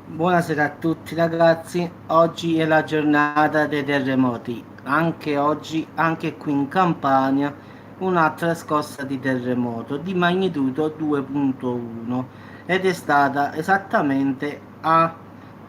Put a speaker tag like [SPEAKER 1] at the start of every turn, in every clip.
[SPEAKER 1] Buonasera a tutti ragazzi, oggi è la giornata dei terremoti, anche oggi, anche qui in Campania, un'altra scossa di terremoto di magnitudo 2.1 ed è stata esattamente a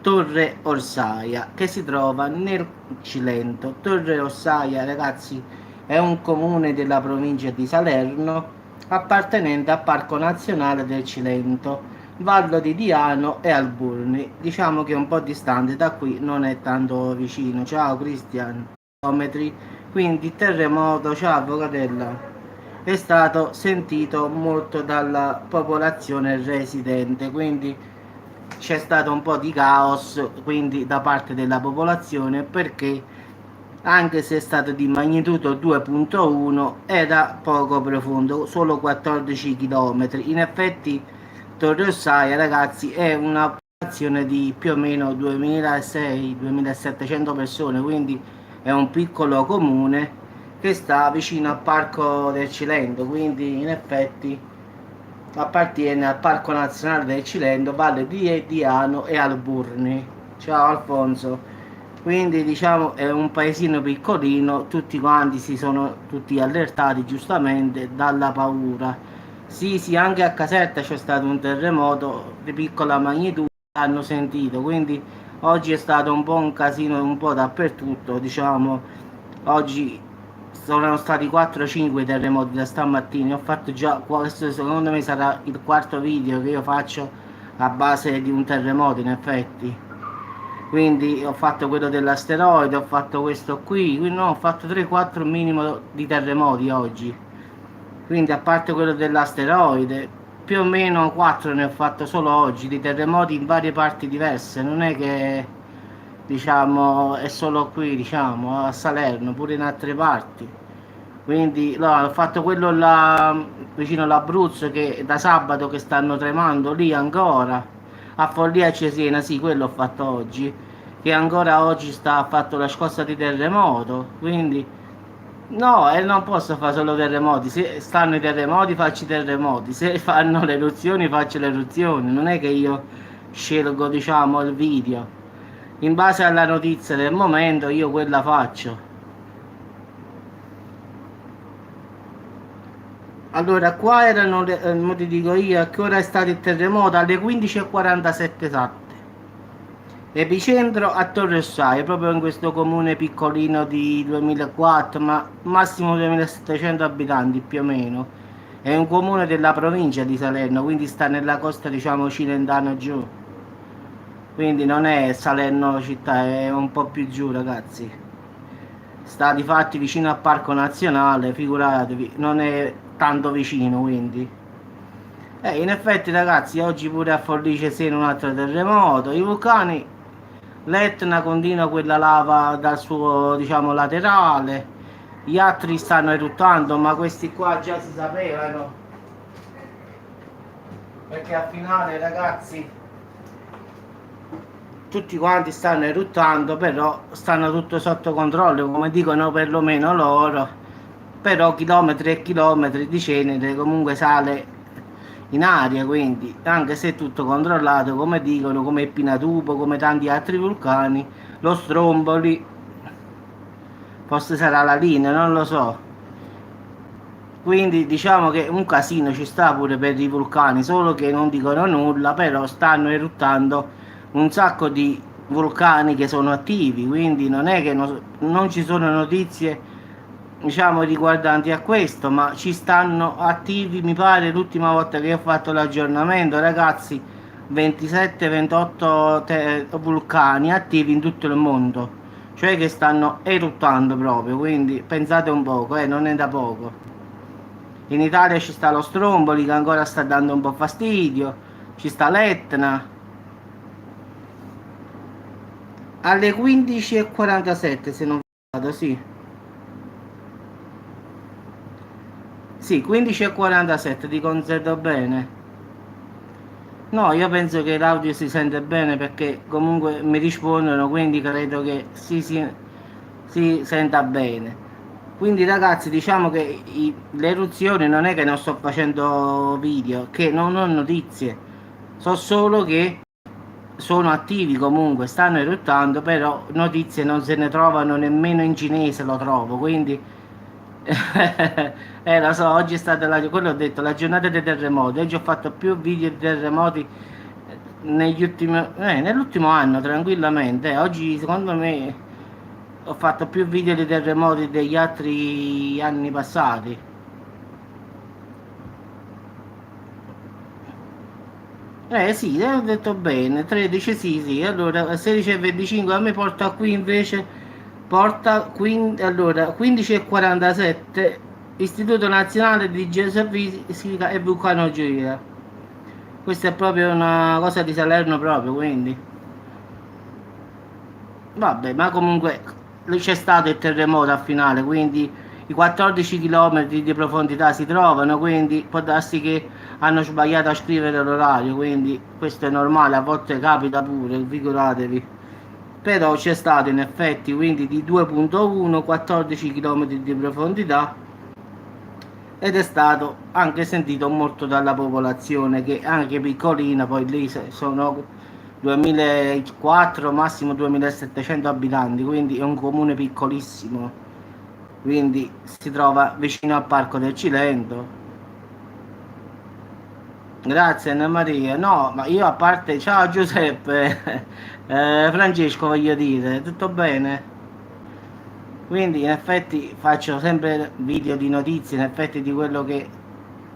[SPEAKER 1] Torre Orsaia che si trova nel Cilento. Torre Orsaia ragazzi è un comune della provincia di Salerno appartenente al Parco Nazionale del Cilento. Vallo di Diano e Alburni. Diciamo che è un po' distante da qui, non è tanto vicino. Ciao Cristian. Chilometri. Quindi il terremoto, ciao Avvocatella, è stato sentito molto dalla popolazione residente, quindi c'è stato un po' di caos quindi da parte della popolazione perché anche se è stato di magnitudo 2.1 era poco profondo, solo 14 km. In effetti Torre Ossaia ragazzi è una popolazione di più o meno 2600-2700 persone, quindi è un piccolo comune che sta vicino al Parco del Cilento, quindi in effetti appartiene al Parco Nazionale del Cilento, Valle di Diano e Alburni. Ciao Alfonso. Quindi diciamo è un paesino piccolino, tutti quanti si sono tutti allertati giustamente dalla paura. Sì, sì, anche a Caserta c'è stato un terremoto di piccola magnitudo, hanno sentito, quindi oggi è stato un po' un casino un po' dappertutto, diciamo, oggi sono stati 4-5 terremoti da stamattina, ho fatto già, questo secondo me sarà il quarto video che io faccio a base di un terremoto in effetti. Quindi ho fatto quello dell'asteroide, ho fatto questo qui, quindi no, ho fatto 3-4 minimo di terremoti oggi. Quindi a parte quello dell'asteroide, più o meno 4 ne ho fatto solo oggi, di terremoti in varie parti diverse, non è che diciamo è solo qui, diciamo, a Salerno, pure in altre parti. Quindi no, ho fatto quello là vicino all'Abruzzo che da sabato che stanno tremando lì ancora. A Follia Cesena, sì, quello ho fatto oggi. Che ancora oggi sta ha fatto la scossa di terremoto. Quindi no, e non posso fare solo terremoti. Se stanno i terremoti, faccio i terremoti. Se fanno le eruzioni, faccio le eruzioni. Non è che io scelgo, diciamo, il video. In base alla notizia del momento, io quella faccio. Allora, qua erano, mo ti dico io, a che ora è stato il terremoto? Alle 15:47 esatte. Epicentro a Torre Ossaia, proprio in questo comune piccolino di 2004, ma massimo 2700 abitanti più o meno. È un comune della provincia di Salerno, quindi sta nella costa, diciamo, cilentana giù. Quindi non è Salerno città, è un po' più giù, ragazzi. Sta di fatti vicino al Parco Nazionale, figuratevi, non è tanto vicino, quindi. In effetti ragazzi, oggi pure a Forlice Sena un altro terremoto. I vulcani, l'Etna continua quella lava dal suo, diciamo, laterale. Gli altri stanno eruttando, ma questi qua già si sapevano. Perché al finale, ragazzi, tutti quanti stanno eruttando, però stanno tutto sotto controllo, come dicono perlomeno loro. Però chilometri e chilometri di cenere comunque sale in aria, quindi anche se è tutto controllato, come dicono, come Pinatubo, come tanti altri vulcani, lo Stromboli, forse sarà la linea, non lo so. Quindi diciamo che un casino ci sta pure per i vulcani, solo che non dicono nulla, però stanno eruttando un sacco di vulcani che sono attivi, quindi non è che non ci sono notizie, diciamo, riguardanti a questo, ma ci stanno attivi, mi pare, l'ultima volta che ho fatto l'aggiornamento, ragazzi, 27-28 vulcani attivi in tutto il mondo, cioè che stanno eruttando proprio, quindi pensate un poco, non è da poco. In Italia ci sta lo Stromboli che ancora sta dando un po' fastidio, ci sta l'Etna. Alle 15:47 se non vado, sì. Sì, 15:47, ti concedo bene. No, io penso che l'audio si sente bene perché comunque mi rispondono, quindi credo che si senta bene. Quindi ragazzi, diciamo che le eruzioni non è che non sto facendo video, che non ho notizie, so solo che sono attivi comunque, stanno eruttando, però notizie non se ne trovano nemmeno in cinese, lo trovo, quindi lo so, oggi è stata quello ho detto, la giornata dei terremoti. Oggi ho fatto più video di terremoti nell'ultimo anno, tranquillamente. Oggi, secondo me, ho fatto più video di terremoti degli altri anni passati. Sì, ho detto bene, 13 sì, sì, allora 16 e 25 a me porta qui invece, allora 15 e 47, Istituto Nazionale di Geofisica e Vulcanologia. Questa è proprio una cosa di Salerno proprio, quindi. Vabbè, ma comunque c'è stato il terremoto a finale, quindi i 14 km di profondità si trovano, quindi può darsi che hanno sbagliato a scrivere l'orario, quindi questo è normale, a volte capita pure, figuratevi. Però c'è stato in effetti, quindi di 2.1, 14 km di profondità ed è stato anche sentito molto dalla popolazione che è anche piccolina, poi lì sono 2004 massimo 2700 abitanti, quindi è un comune piccolissimo, quindi si trova vicino al Parco del Cilento. Grazie Anna Maria, no, ma io a parte, ciao Giuseppe, Francesco voglio dire, tutto bene? Quindi in effetti faccio sempre video di notizie, in effetti di quello che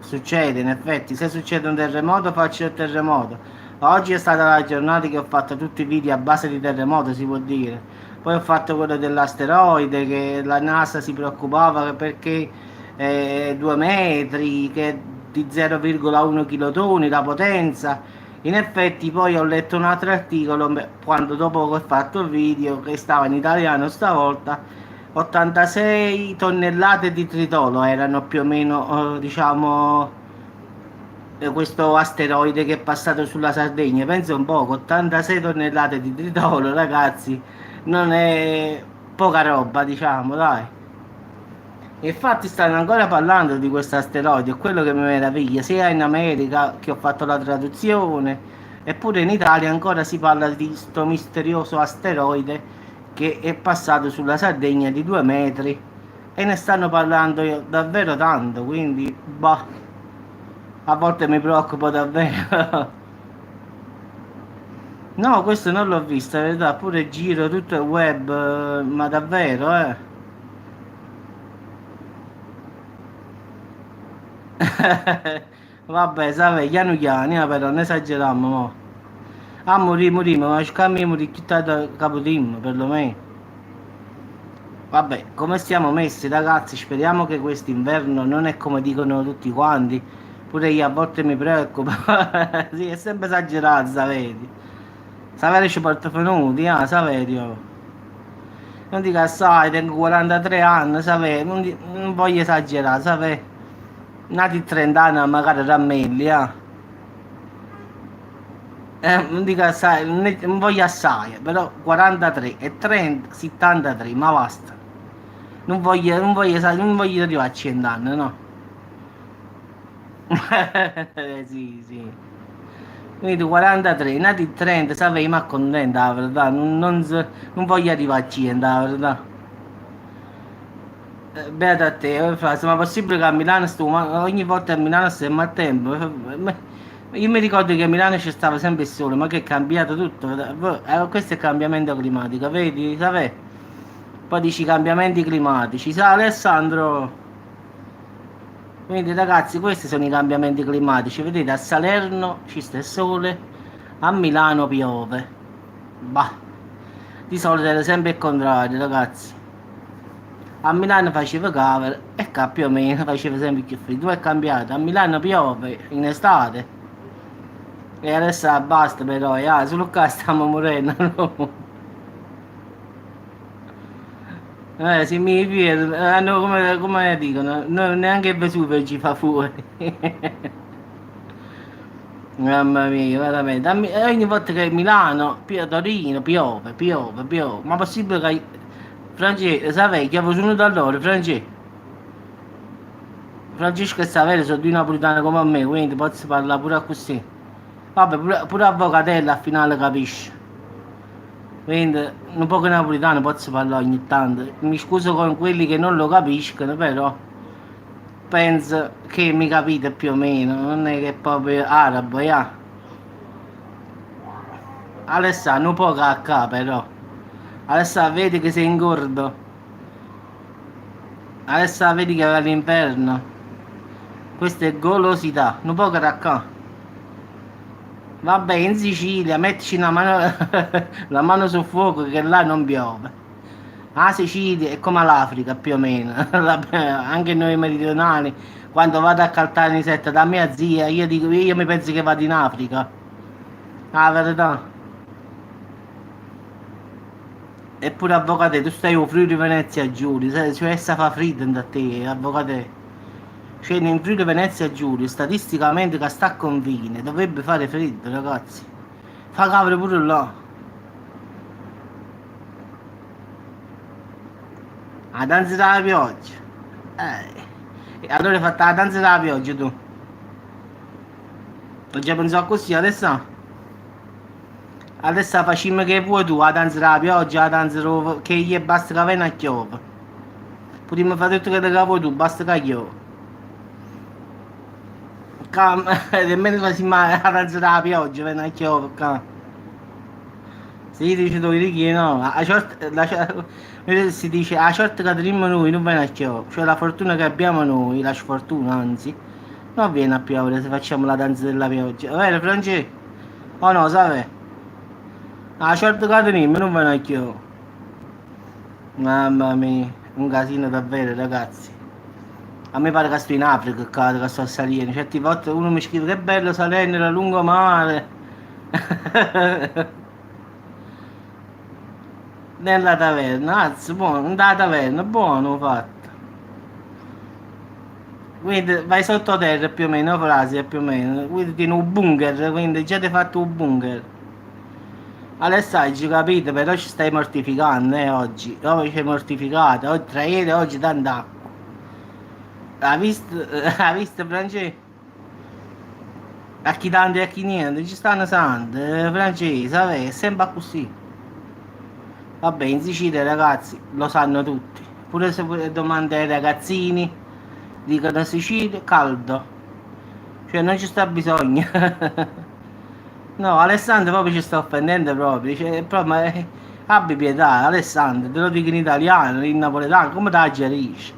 [SPEAKER 1] succede, in effetti se succede un terremoto faccio il terremoto. Oggi è stata la giornata che ho fatto tutti i video a base di terremoto, si può dire. Poi ho fatto quello dell'asteroide che la NASA si preoccupava perché 2 metri, che è di 0,1 kilotoni la potenza. In effetti poi ho letto un altro articolo quando dopo che ho fatto il video che stava in italiano stavolta 86 tonnellate di tritolo erano più o meno diciamo questo asteroide che è passato sulla Sardegna. Penso un po', 86 tonnellate di tritolo, ragazzi, non è poca roba, diciamo, dai. Infatti stanno ancora parlando di questo asteroide, è quello che mi meraviglia, sia in America che ho fatto la traduzione, eppure in Italia ancora si parla di questo misterioso asteroide che è passato sulla Sardegna di 2 metri e ne stanno parlando davvero tanto, quindi bah, a volte mi preoccupo davvero. No, questo non l'ho visto, in verità, pure giro tutto il web, ma davvero, eh. Vabbè, sai, piano piano, però non esageriamo, mo. Ah, morì, ma scambiamo di città da Capotimmo, perlomeno. Vabbè, come stiamo messi, ragazzi, speriamo che quest'inverno non è come dicono tutti quanti. Pure io a volte mi preoccupo. Sì, è sempre esagerato, sapete. Sapete ci porta venuti, sapete, oh. Non dico assai, tengo 43 anni, sapete, non voglio esagerare, sapete. Nati 30 anni, magari rammelli, non dico assai, non voglio assai, però 43 e 30, 73, ma basta. Non voglio arrivare a 100 anni, no? Sì, sì. Quindi 43, nati in 30, sapevi, ma contenta, la verità, non voglio arrivare a 100, la verità. Beata a te, ma è possibile che a Milano ogni volta a Milano sto a tempo? Io mi ricordo che a Milano ci stava sempre il sole, ma che è cambiato tutto. Questo è il cambiamento climatico, vedi? Sapete? Poi dici cambiamenti climatici. Sa Alessandro? Quindi ragazzi, questi sono i cambiamenti climatici. Vedete, a Salerno ci sta il sole, a Milano piove. Bah, di solito era sempre il contrario, ragazzi. A Milano faceva cover e qua più o meno faceva sempre più freddo. Dove è cambiato? A Milano piove in estate. E adesso basta però, solo qua stiamo morendo. No? Se mi vedo, no, come dicono, neanche il Vesuvio ci fa fuori. Mamma mia, veramente. Ogni volta che Milano, Torino, piove. Ma possibile che. Francesco, sai, che avevo venuto da loro, Francesco e Saverio sono due napoletani come me, quindi posso parlare pure così. Vabbè, pure Avvocatella a finale capisce. Quindi un po' che napoletano posso parlare ogni tanto. Mi scuso con quelli che non lo capiscono, però penso che mi capite più o meno. Non è che è proprio arabo, yeah. Alessandro, un po' cacca però. Alessandro, vedi che sei ingordo. Alessandro, vedi che va all'inferno. Questa è golosità, un po' cacca. Vabbè, in Sicilia mettici una mano, la mano sul fuoco che là non piove. La Sicilia è come l'Africa più o meno, anche noi meridionali, quando vado a Caltanissetta da mia zia, io dico, io mi penso che vado in Africa. La verità. Eppure avvocato, tu stai a Friuli Venezia Giulia, cioè essa fa freddo da te, avvocato. Cioè in Friuli Venezia Giulia, statisticamente che sta a confine, dovrebbe fare freddo, ragazzi. Fa cavolo pure là. La danza della pioggia. E allora hai fatto la danza della pioggia tu. Ho già pensato così, adesso. Adesso facciamo che vuoi tu, la danza della pioggia, la danza che gli basta che viene a chiove. Potremmo fare tutto quello che vuoi tu, basta che chiove. Nemmeno facciamo la danza della pioggia, viene a chiove, si dice dove righi, no, si dice a sorte che abbiamo noi non viene a piovere, cioè la fortuna che abbiamo noi, la sfortuna anzi, non viene a piovere se facciamo la danza della pioggia, vero Francesco? O no, sai? A sorte che abbiamo non viene a piovere. Mamma mia, un casino davvero ragazzi. A me pare che sto in Africa, che sto a Salerne, certe volte uno mi scrive che bello Salerne, la lungomare. Nella taverna, anzi, buono, nella taverna, buono fatto. Quindi vai sottoterra più o meno, frasi più o meno. Quindi tieni un bunker, quindi già ti hai fatto un bunker. Adesso hai capito, però ci stai mortificando, oggi. Oggi sei mortificato, oggi tra ieri e oggi tanta acqua. Ha visto Francesco? A chi tanto e a chi niente, ci stanno santi, Francesco, vabbè, è sempre così. Vabbè, in Sicilia ragazzi lo sanno tutti. Pure se domande ai ragazzini, dicono Sicilia caldo. Cioè non ci sta bisogno. No, Alessandro proprio ci sta offendendo proprio. Cioè, proprio abbi pietà, Alessandro, te lo dico in italiano, in napoletano, come te la gerisci?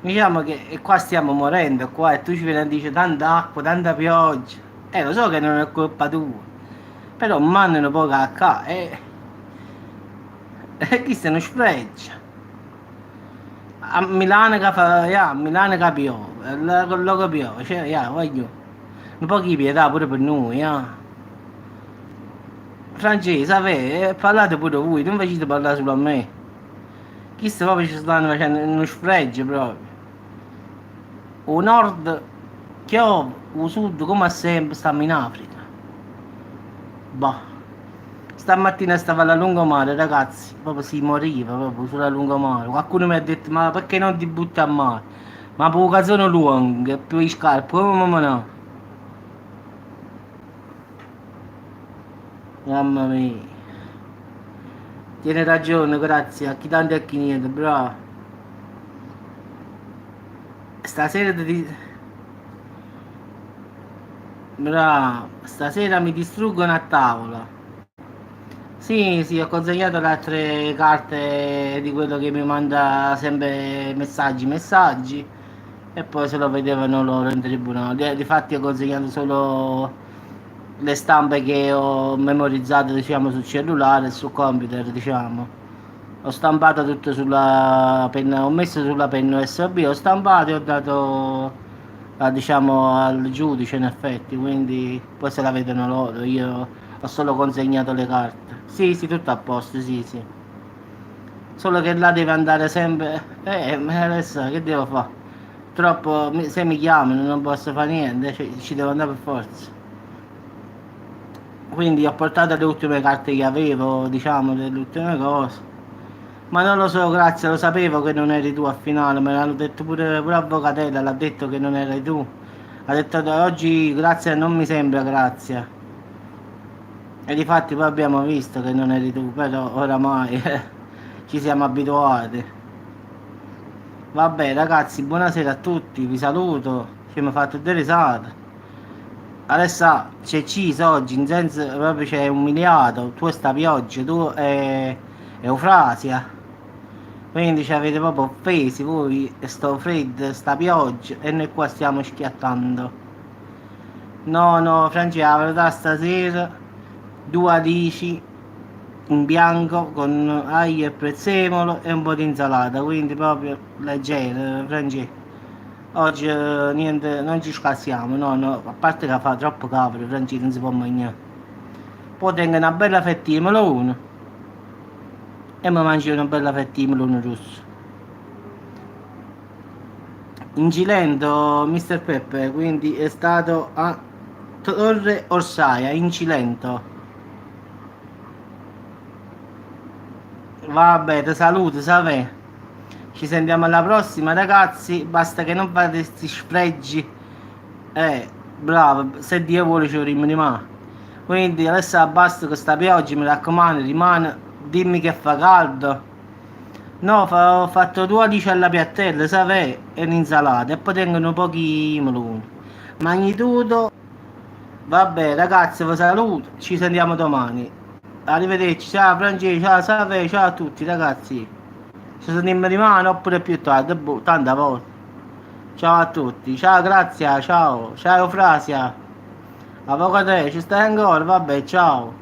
[SPEAKER 1] Diciamo che qua stiamo morendo qua e tu ci vieni a dire tanta acqua, tanta pioggia. Lo so che non è colpa tua. Però mandano poco a qua e chi se ne sfreccia. A Milano che fa, a Milano che piove, quello che piove, cioè, voglio, un po' di pietà pure per noi, Francese, parlate pure voi, non facete parlare solo a me. Chi sta proprio ci stanno facendo uno sfregio proprio. O nord piove, o sud come sempre stiamo in Africa. Boh. Stamattina stavo alla lungomare, ragazzi, proprio si moriva proprio sulla lungomare. Qualcuno mi ha detto, ma perché non ti butti a mare? Ma poco sono lunghe, più i scarpe, come no? Mamma mia. Tiene ragione, grazie, a chi tanto e a chi niente, bravo. Stasera ti... Bravo, stasera mi distruggono a tavola. Sì, sì, ho consegnato le altre carte di quello che mi manda sempre messaggi e poi se lo vedevano loro in tribunale. Difatti ho consegnato solo le stampe che ho memorizzato, diciamo, sul cellulare e sul computer, diciamo. Ho stampato tutto sulla penna, ho messo sulla penna USB, ho stampato e ho dato, diciamo, al giudice in effetti, quindi poi se la vedono loro, io ho solo consegnato le carte. Sì, sì, tutto a posto, sì, sì. Solo che là deve andare sempre. Ma adesso che devo fare? Troppo, se mi chiamano non posso fare niente, cioè, ci devo andare per forza. Quindi ho portato le ultime carte che avevo, diciamo, delle ultime cose. Ma non lo so, grazie, lo sapevo che non eri tu a finale, me l'hanno detto pure Avvocatella, l'ha detto che non eri tu. Ha detto oggi grazie non mi sembra grazie. E difatti poi abbiamo visto che non eri tu, però oramai ci siamo abituati. Vabbè ragazzi, buonasera a tutti, vi saluto, ci abbiamo fatto due risate. Adesso c'è Ciso oggi, in senso proprio c'è umiliato, tu sta pioggia, tu e Eufrasia. Quindi ci avete proprio offesi voi, sto freddo, sta pioggia e noi qua stiamo schiattando. No, no, Francia, la verità stasera, due alici in bianco con aglio e prezzemolo e un po' di insalata, quindi proprio leggero, Francia. Oggi niente, non ci scassiamo, no, no, a parte che fa troppo caldo, Francia non si può mangiare. Poi tengo una bella fettina di melone e mi mangio una bella fettina di melone rosso. In Cilento, Mr. Peppe, quindi è stato a Torre Orsaia, in Cilento. Vabbè, ti saluto, sapete. Ci sentiamo alla prossima, ragazzi. Basta che non fate questi sfregi. Bravo, se Dio vuole ci rimane. Quindi adesso basta con sta pioggia, mi raccomando, rimane. Dimmi che fa caldo. No, ho fatto due alici alla piattella, sapete, e un'insalata. E poi tengono pochi meloni. Magni tutto. Vabbè, ragazzi, vi saluto. Ci sentiamo domani. Arrivederci, ciao Francesco, ciao Save, ciao a tutti ragazzi. Ci sentiamo rimane oppure più tardi, boh, tanta volta. Ciao a tutti, ciao, grazie, ciao, ciao Eufrasia. Avvocato, ci stai ancora? Vabbè, ciao.